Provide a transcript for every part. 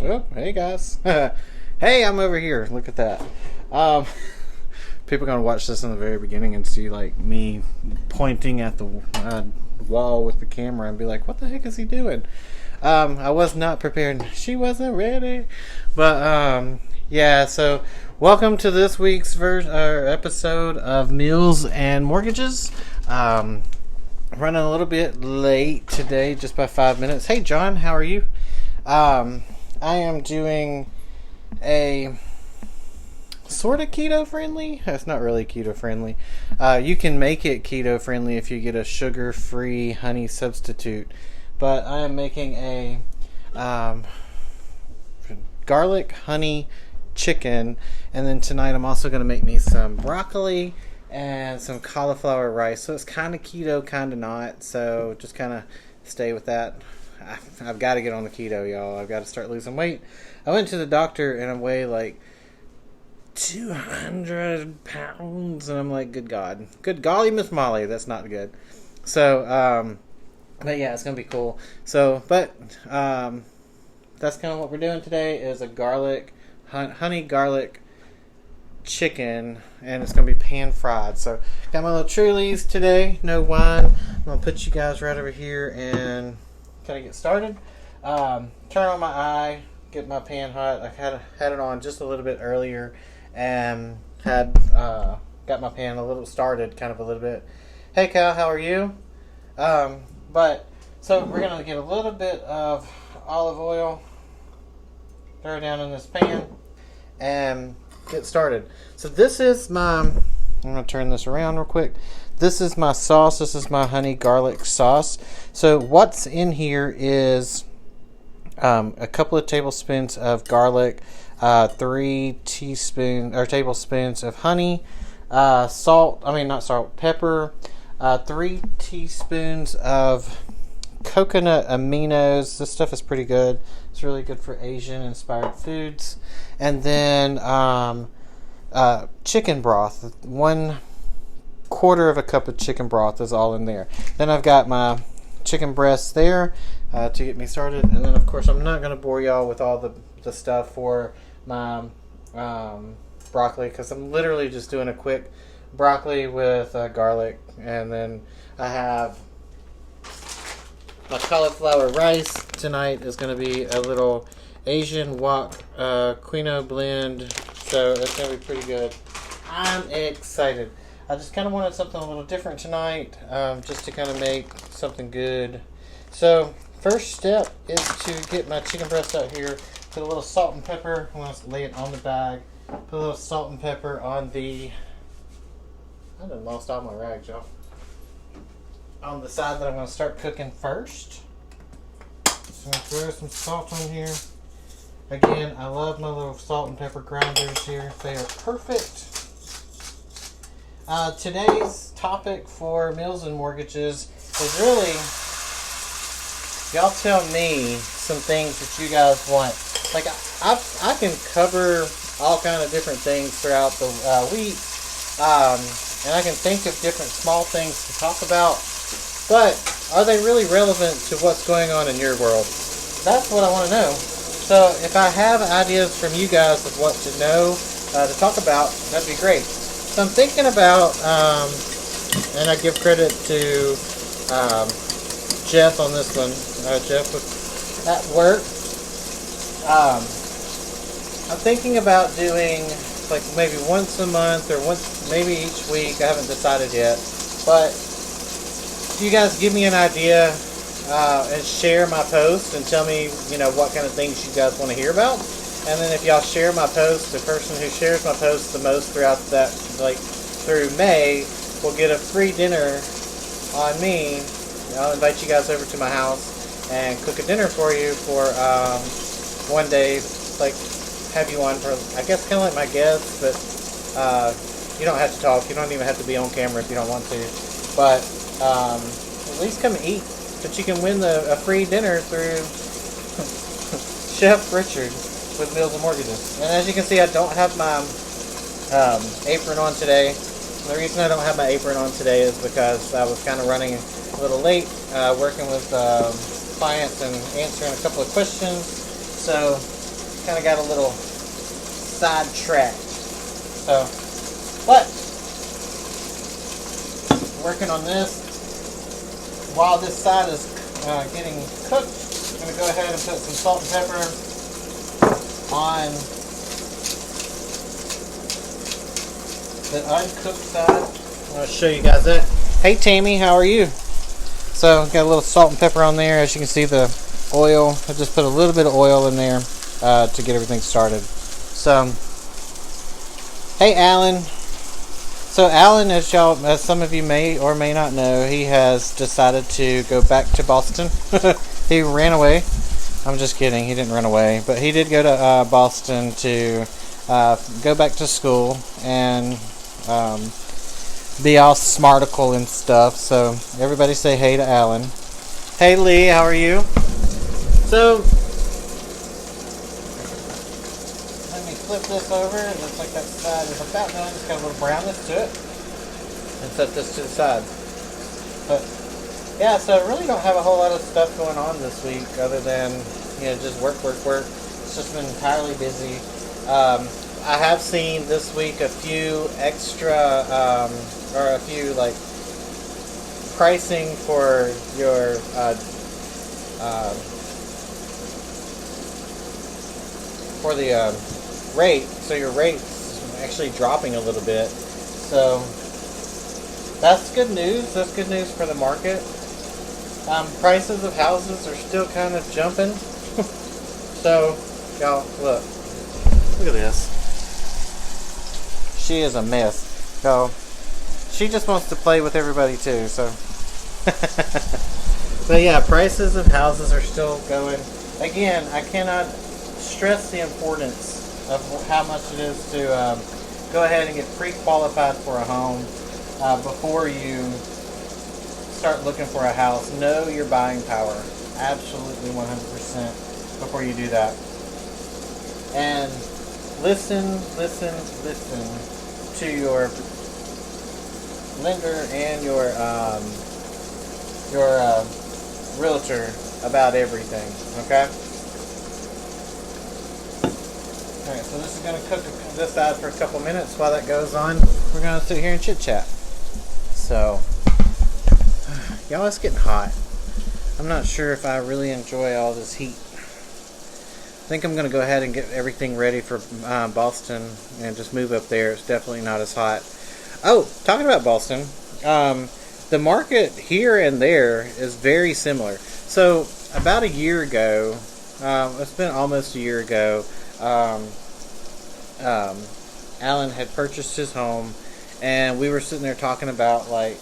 Oh, hey guys. Hey, I'm over here. Look at that. People are gonna watch this in the very beginning and see like me pointing at the wall with the camera and be like, "What the heck is he doing?" I was not prepared. She wasn't ready. But yeah. So welcome to this week's episode of Meals and Mortgages. Running a little bit late today, just by 5 minutes. Hey, John, how are you? I am doing a sort of keto friendly. It's not really keto friendly. You can make it keto friendly if you get a sugar free honey substitute. But I am making a garlic honey chicken, and then tonight I'm also going to make me some broccoli and some cauliflower rice. So it's kind of keto, kind of not. So just kind of stay with that. I've got to get on the keto, y'all. I've got to start losing weight. I went to the doctor and I weigh like 200 pounds, and I'm like, good God. Good golly, Miss Molly. That's not good. So, but yeah, it's going to be cool. So, but that's kind of what we're doing today is a honey garlic chicken, and it's going to be pan fried. So, got my little Trulies today. No wine. I'm going to put you guys right over here and kind of get started. Turn on my eye, get my pan hot. I had it on just a little bit earlier and had got my pan a little started, kind of a little bit. Hey, Cal, how are you? But so we're gonna get a little bit of olive oil, throw it down in this pan, and get started. So this is I'm gonna turn this around real quick. This is my sauce. This is my honey garlic sauce. So what's in here is a couple of tablespoons of garlic, 3 tablespoons of honey, pepper, 3 teaspoons of coconut aminos. This stuff is pretty good. It's really good for Asian inspired foods. And then chicken broth. 1/4 of a cup of chicken broth is all in there. Then I've got my chicken breasts there to get me started. And then, of course, I'm not going to bore y'all with all the stuff for my broccoli, because I'm literally just doing a quick broccoli with garlic. And then I have my cauliflower rice. Tonight is going to be a little Asian wok quinoa blend. So it's going to be pretty good. I'm excited. I just kind of wanted something a little different tonight, just to kind of make something good. So first step is to get my chicken breast out here. Put a little salt and pepper. I'm going to lay it on the bag. Put a little salt and pepper on the... I done lost all my rags, y'all. On the side that I'm going to start cooking first. So I'm going to throw some salt on here. Again, I love my little salt and pepper grinders here. They are perfect. Today's topic for Meals and Mortgages is really, y'all tell me some things that you guys want. Like, I can cover all kind of different things throughout the week, and I can think of different small things to talk about, but are they really relevant to what's going on in your world? That's what I want to know. So if I have ideas from you guys of what to know, to talk about, that'd be great. So I'm thinking about, and I give credit to Jeff on this one. Jeff was at work. I'm thinking about doing like maybe once a month or maybe each week. I haven't decided yet. But you guys give me an idea and share my post and tell me, what kind of things you guys want to hear about. And then if y'all share my post, the person who shares my post the most throughout that, like through May, will get a free dinner on me. I'll invite you guys over to my house and cook a dinner for you for one day. Like, have you on for, I guess, kind of like my guest, but you don't have to talk. You don't even have to be on camera if you don't want to. But at least come eat. But you can win a free dinner through Chef Richard with Meals and Mortgages. And as you can see, I don't have my apron on today. The reason I don't have my apron on today is because I was kind of running a little late, working with clients and answering a couple of questions. So kind of got a little sidetracked. So, but working on this. While this side is getting cooked, I'm going to go ahead and put some salt and pepper on the uncooked side. I'm going to show you guys that. Hey Tammy, how are you? So got a little salt and pepper on there. As you can see, the oil. I just put a little bit of oil in there to get everything started. So, hey Alan. So Alan, as some of you may or may not know, he has decided to go back to Boston. He ran away. I'm just kidding. He didn't run away, but he did go to Boston to go back to school and be all smarticle and stuff. So everybody say hey to Alan. Hey Lee, how are you? So let me flip this over. It looks like that side is about done. Just got a little brownness to it. And set this to the side. But yeah, so I really don't have a whole lot of stuff going on this week other than, just work. It's just been entirely busy. I have seen this week a few extra, or a few like pricing for your for the rate. So your rate's actually dropping a little bit. So that's good news. That's good news for the market. Prices of houses are still kind of jumping. So, y'all, look at this. She is a mess. So, she just wants to play with everybody too. So, but yeah, prices of houses are still going. Again, I cannot stress the importance of how much it is to go ahead and get pre-qualified for a home before you start looking for a house. Know your buying power. Absolutely 100% before you do that. And listen to your lender and your realtor about everything. Okay? Alright, so this is going to cook this side for a couple minutes. While that goes on, we're going to sit here and chit chat. So, y'all, it's getting hot. I'm not sure if I really enjoy all this heat. I think I'm going to go ahead and get everything ready for Boston and just move up there. It's definitely not as hot. Oh, talking about Boston, the market here and there is very similar. So, about a year ago, it's been almost a year ago, Alan had purchased his home, and we were sitting there talking about like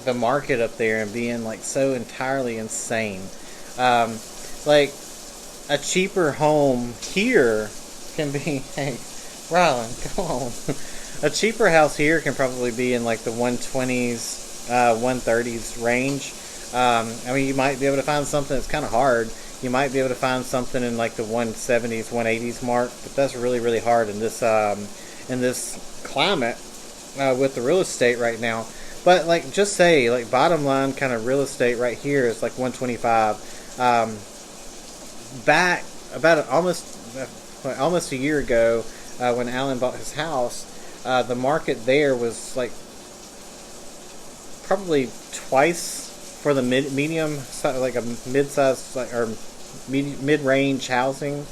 the market up there and being like so entirely insane. Like a cheaper home here can be, hey, Rylan, come on. A cheaper house here can probably be in like the 120s, 130s range. I mean, you might be able to find something that's kind of hard. You might be able to find something in like the 170s, 180s mark, but that's really, really hard in this climate with the real estate right now. But like, just say, like, bottom line kind of real estate right here is like 125. Back about almost a year ago, when Alan bought his house, the market there was like probably twice for the medium, like a mid-size or mid-range housing,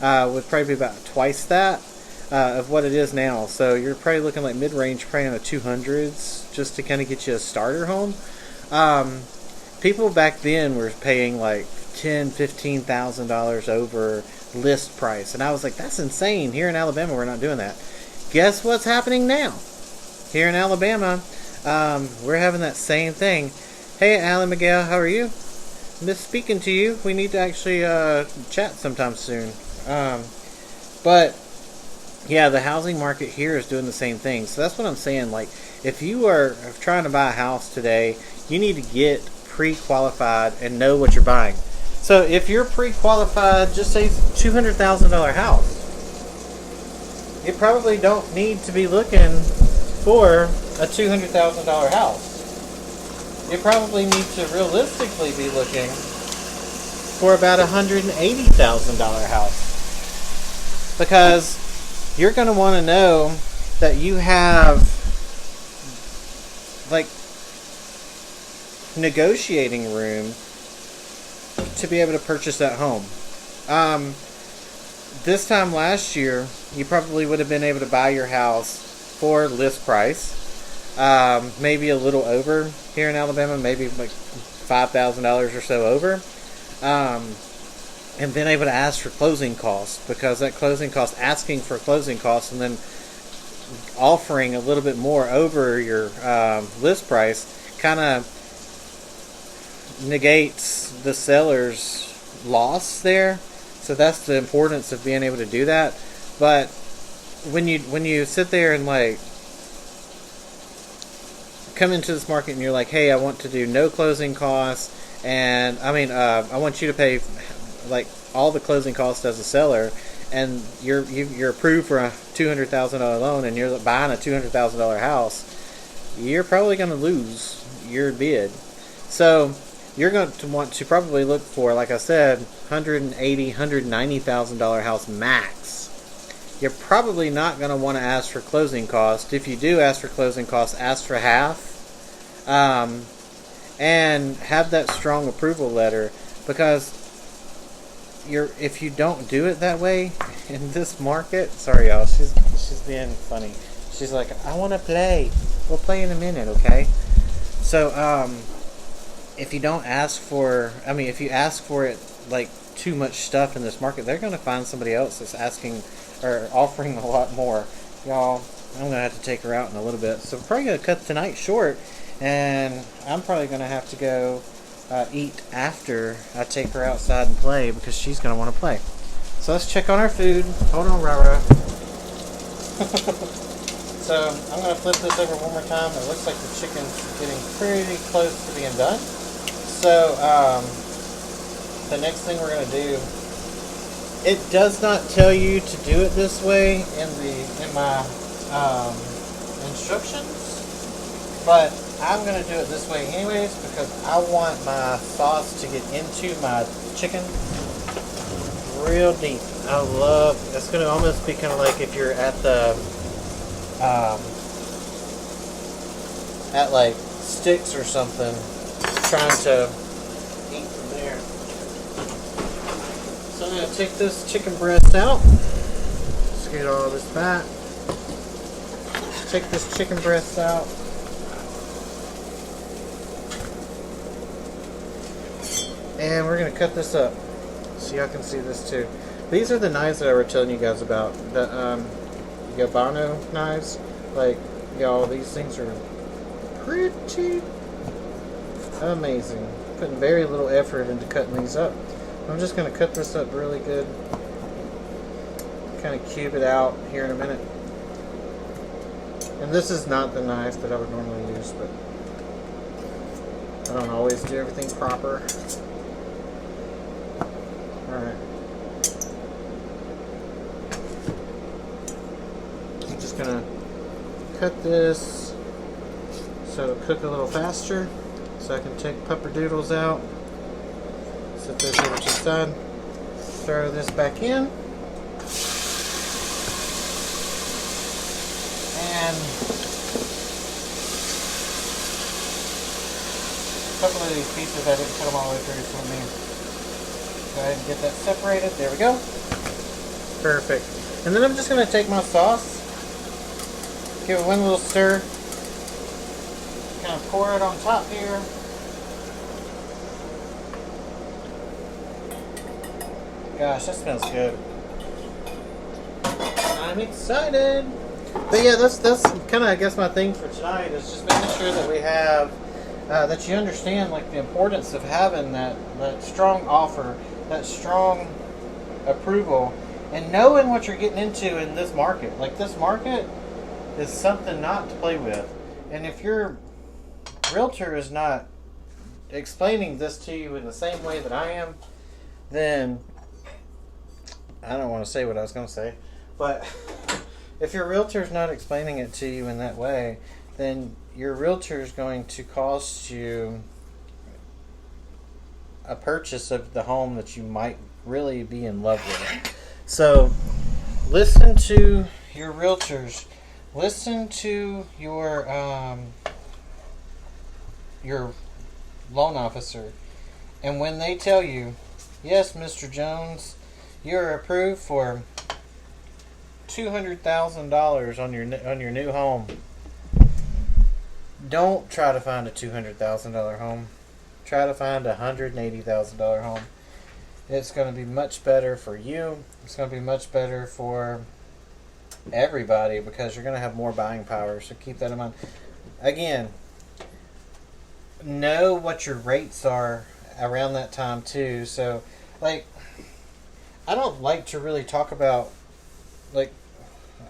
would probably be about twice that of what it is now. So you're probably looking like mid-range, probably in the 200s, just to kind of get you a starter home. People back then were paying like $10,000-$15,000 over list price, and I was like, that's insane. Here in Alabama, we're not doing that. Guess what's happening now? Here in Alabama, we're having that same thing. Hey, Alan Miguel, how are you? Miss speaking to you. We need to actually chat sometime soon. But yeah, the housing market here is doing the same thing. So that's what I'm saying. Like, if you are trying to buy a house today, you need to get pre-qualified and know what you're buying. So if you're pre-qualified, just say $200,000 house, you probably don't need to be looking for a $200,000 house. You probably need to realistically be looking for about $180,000 house, because you're going to want to know that you have like negotiating room to be able to purchase that home. This time last year, you probably would have been able to buy your house for list price, maybe a little over here in Alabama, maybe like $5,000 or so over, and been able to ask for closing costs, because that closing cost, asking for closing costs and then offering a little bit more over your list price, kind of negates the seller's loss there. So that's the importance of being able to do that. But when you sit there and like come into this market and you're like, hey, I want to do no closing costs, and I want you to pay like all the closing costs as a seller, and you're approved for a $200,000 loan, and you're buying a $200,000 house, you're probably going to lose your bid. So you're going to want to probably look for, like I said, $180,000, $190,000 house max. You're probably not going to want to ask for closing costs. If you do ask for closing costs, ask for half, and have that strong approval letter, because if you don't do it that way in this market, sorry y'all, she's being funny. She's like, I want to play. We'll play in a minute, okay? So if you don't ask for, if you ask for it like too much stuff in this market, they're going to find somebody else that's asking or offering a lot more. Y'all, I'm going to have to take her out in a little bit, so we're probably going to cut tonight short, and I'm probably going to have to go eat after I take her outside and play, because she's going to want to play. So let's check on our food. Hold on, Rara. So I'm going to flip this over one more time. It looks like the chicken's getting pretty close to being done. So the next thing we're going to do, it does not tell you to do it this way in my instructions, but I'm going to do it this way anyways, because I want my sauce to get into my chicken real deep. It's going to almost be kind of like if you're at the at like Sticks or something, trying to eat from there. So I'm going to take this chicken breast out. Let's get all this back. Take this chicken breast out. And we're going to cut this up so y'all can see this too. These are the knives that I was telling you guys about. The Gabano knives. Like, y'all, these things are pretty amazing. Putting very little effort into cutting these up. I'm just going to cut this up really good. Kind of cube it out here in a minute. And this is not the knife that I would normally use, but I don't always do everything proper. Alright. I'm just going to cut this so it'll cook a little faster, so I can take pupperdoodles out. Set this over to the side. Throw this back in. And a couple of these pieces I didn't cut them all the way through, so let me go ahead and get that separated. There we go. Perfect. And then I'm just going to take my sauce, give it one little stir, kind of pour it on top here. Gosh, that smells good. I'm excited. But yeah, that's kind of, I guess, my thing for tonight, is just making sure that we have, that you understand like the importance of having that strong offer, that strong approval, and knowing what you're getting into in this market. Like, this market is something not to play with. And if your realtor is not explaining this to you in the same way that I am, then I don't want to say what I was going to say, but if your realtor is not explaining it to you in that way, then your realtor is going to cost you a purchase of the home that you might really be in love with. So listen to your realtors. Listen to your loan officer. And when they tell you, yes, Mr. Jones, you're approved for $200,000 on your new home, don't try to find a $200,000 home. Try to find a $180,000 home. It's going to be much better for you. It's going to be much better for everybody because you're going to have more buying power. So keep that in mind. Again, know what your rates are around that time too. So, like, I don't like to really talk about, like,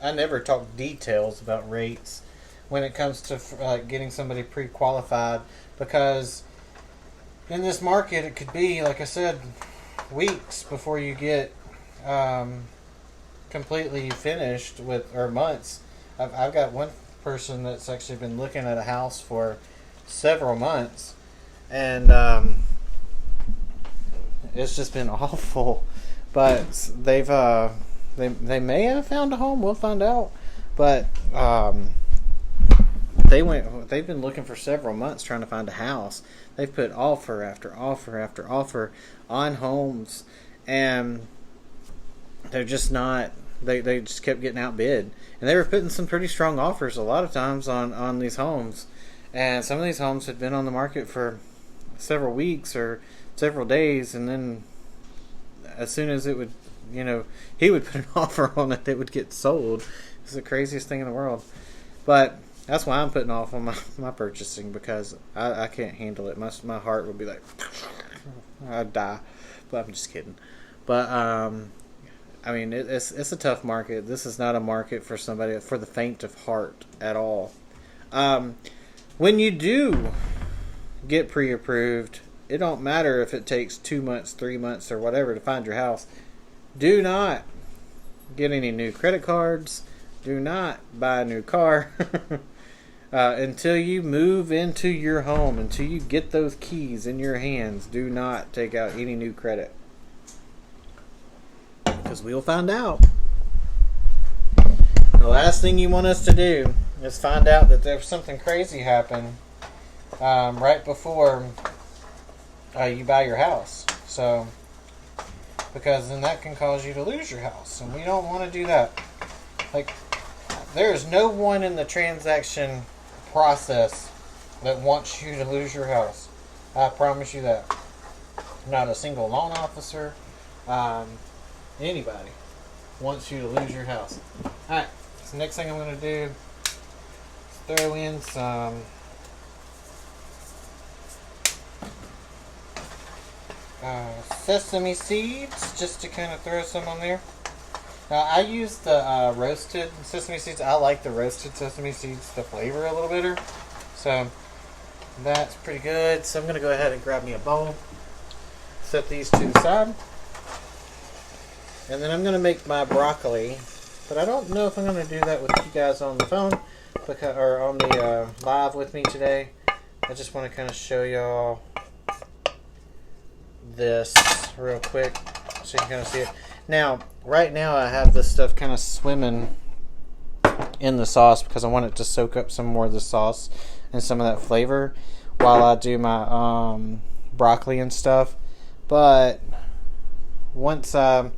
I never talk details about rates when it comes to getting somebody pre-qualified, because in this market it could be, like I said, weeks before you get completely finished with, or months. I've got one person that's actually been looking at a house for several months, and it's just been awful. But they've they may have found a home. We'll find out. But they've been looking for several months trying to find a house. They've put offer after offer after offer on homes, and they're just not. They just kept getting outbid, and they were putting some pretty strong offers a lot of times on these homes. And some of these homes had been on the market for several weeks or several days, and then as soon as it would, he would put an offer on it, it would get sold. It's the craziest thing in the world. But that's why I'm putting off on my purchasing, because I can't handle it. My heart would be like, I'd die. But I'm just kidding. But I mean, it's a tough market. This is not a market for the faint of heart at all. When you do get pre-approved, it don't matter if it takes 2 months, 3 months, or whatever to find your house. Do not get any new credit cards. Do not buy a new car until you move into your home, until you get those keys in your hands. Do not take out any new credit, because we'll find out. The last thing you want us to do is find out that there's something crazy happen right before you buy your house. So, because then that can cause you to lose your house, and we don't want to do that. Like, there is no one in the transaction process that wants you to lose your house. I promise you that. Not a single loan officer, anybody wants you to lose your house. Alright, so next thing I'm going to do is throw in some sesame seeds, just to kind of throw some on there. Now, I use the roasted sesame seeds. I like the roasted sesame seeds, the flavor a little better. So, that's pretty good. So, I'm going to go ahead and grab me a bowl. Set these to the side. And then I'm going to make my broccoli. But I don't know if I'm going to do that with you guys on the phone, or on the live with me today. I just want to kind of show y'all this real quick so you can kind of see it. Now, right now I have this stuff kind of swimming in the sauce because I want it to soak up some more of the sauce and some of that flavor while I do my broccoli and stuff. But once I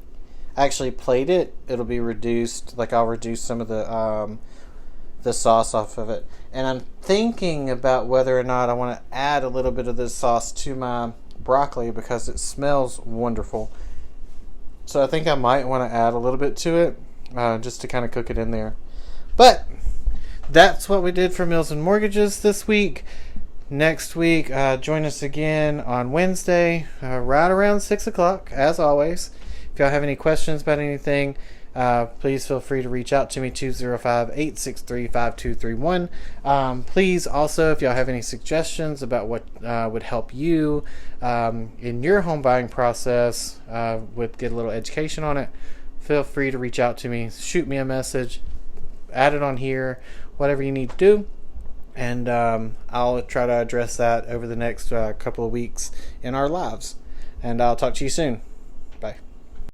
actually plate it, it'll be reduced. Like, I'll reduce some of the sauce off of it. And I'm thinking about whether or not I want to add a little bit of this sauce to my broccoli because it smells wonderful. So I think I might want to add a little bit to it just to kind of cook it in there. But that's what we did for Meals and Mortgages this week. Next week, join us again on Wednesday, right around 6 o'clock, as always. If y'all have any questions about anything, please feel free to reach out to me, 205-863-5231. Please also, if y'all have any suggestions about what would help you in your home buying process, would get a little education on it, feel free to reach out to me. Shoot me a message, add it on here, whatever you need to do. And I'll try to address that over the next couple of weeks in our lives. and I'll talk to you soon.